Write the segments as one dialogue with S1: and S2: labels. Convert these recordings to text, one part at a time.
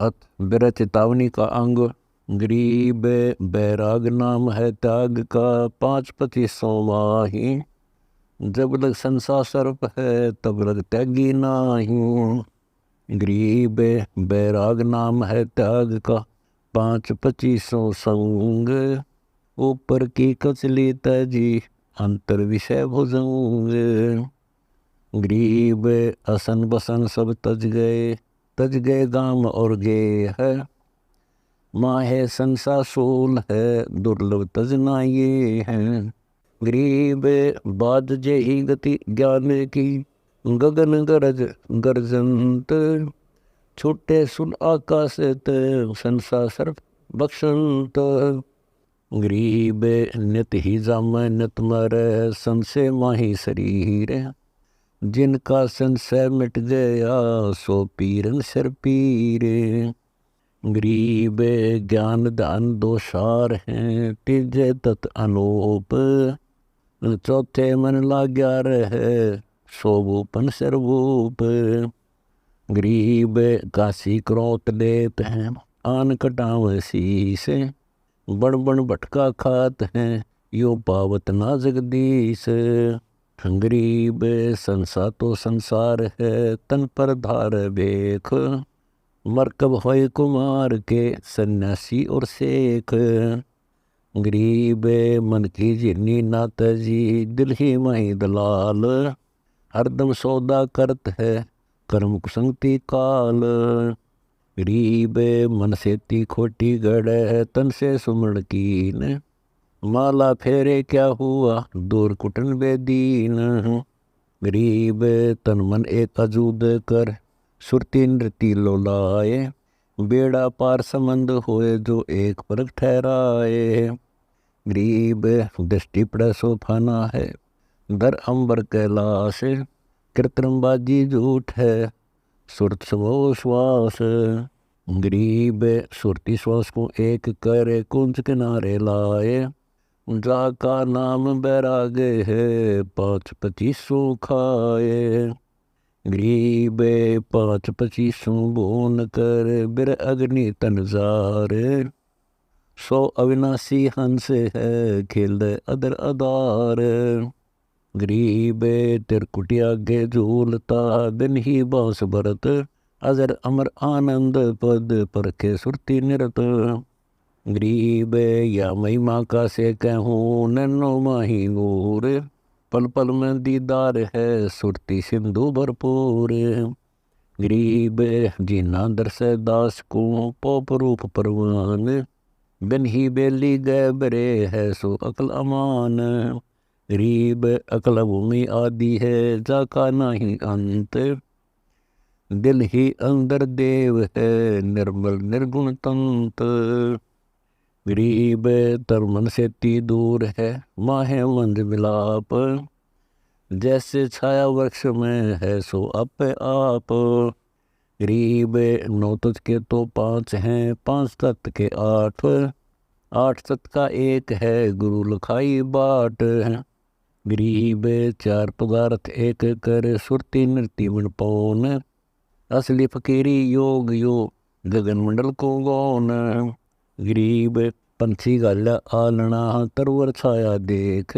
S1: अथ बिरह चेतावनी का अंग। गरीब बैराग नाम है त्याग का 5-25 माही। जब लग संसार सर्प है तब लग त्यागी नाही। गरीब बैराग नाम है त्याग का 5-25 संग। ऊपर की कचली तजी अंतर विषय भुजंग। गरीब असन बसन सब तज गए गाम और गे है। माहे संसा सोल है दुर्लभ तजना ये है। गरीब बाद जे ही गति ज्ञान की गगन गरजंत। छूटे सुन आकाश संसा सर्प बख्शंत। गरीब नित ही जाम नित मर संशय माही शरीर। जिनका संशय मिट गया सो पीरन सिर पीर। गरीब ज्ञान दान दो सार हैं तीजे तत् अनूप। चौथे मन लाग्या रहे सोबूपन सर्वूप। गरीब काशी क्रोत लेत हैं आन कटाव शीस। बण बण भटका खात हैं यो पावत ना जगदीश। गरीब संसा तो संसार है तन पर धार बेख। मरकब होए कुमार के सन्यासी और शेख। गरीब मन की जिन्नी नात जी दिल ही माही दलाल। हरदम सौदा करत है कर्म कुसंगति काल। गरीब मन से ती खोटी गढ़ तन से सुमण कीन। माला फेरे क्या हुआ दूर कुटन बेदीन। गरीब तन मन एक अजूद कर सुरती नृति लोलाए। बेड़ा पार संबंध होए जो एक परख ठहराए। गरीब दृष्टि पड़े सो फाना है दर अंबर कैलाश। कृत्रिमबाजी झूठ है सुरत समो श्वास। गरीब सुरती श्वास को एक करे कुंज किनारे लाए। जाका नाम बैराग है 5-25 खाए। गरीब 5-25 बोन कर बिर अग्नि तनजार। 100 अविनाशी हंस है खेल अदर अदार। गरीब तिरकुटिया गे झूलता बिन ही बांस भरत। अजर अमर आनंद पद परखे सुरती निरत। गरीब या महिमा का से कहूँ नन्नो माही नूर। पल पल में दीदार है सुरती सिंधु भरपूर। गरीब जीना दरस दास को पोप रूप परवान। बिन ही बेली गए बरे है सो अकल अमान। गरीब अकल भूमि आदि है जाका नाही अंत। दिल ही अंदर देव है निर्मल निर्गुण तंत। गरीब तर मन से ती दूर है माहे मंद मिलाप। जैसे छाया वृक्ष में है सो अपे आप। गरीब 9 तुझ के तो 5 हैं 5 तत्व के 8। 8 तत्व का एक है गुरु लखाई बाट। गरीब 4 पदार्थ एक कर सुरती नृति मन पौन। असली फकीरी योग गगन मंडल को गौन। गरीब पंछी गाल्या आलना तरवर छाया देख।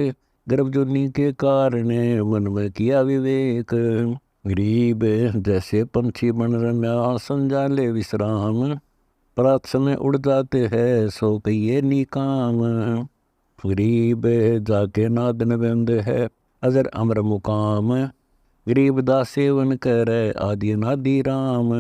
S1: गर्भजोनी के कारण मन में किया विवेक। गरीब जैसे पंछी बन रम्या संजाले विश्राम। प्रात समय उड़ जाते हैं सो कहिए निकाम। गरीब जाके नादन बंद है अजर अमर मुकाम। गरीब दास सेवन करे आदि नादि राम।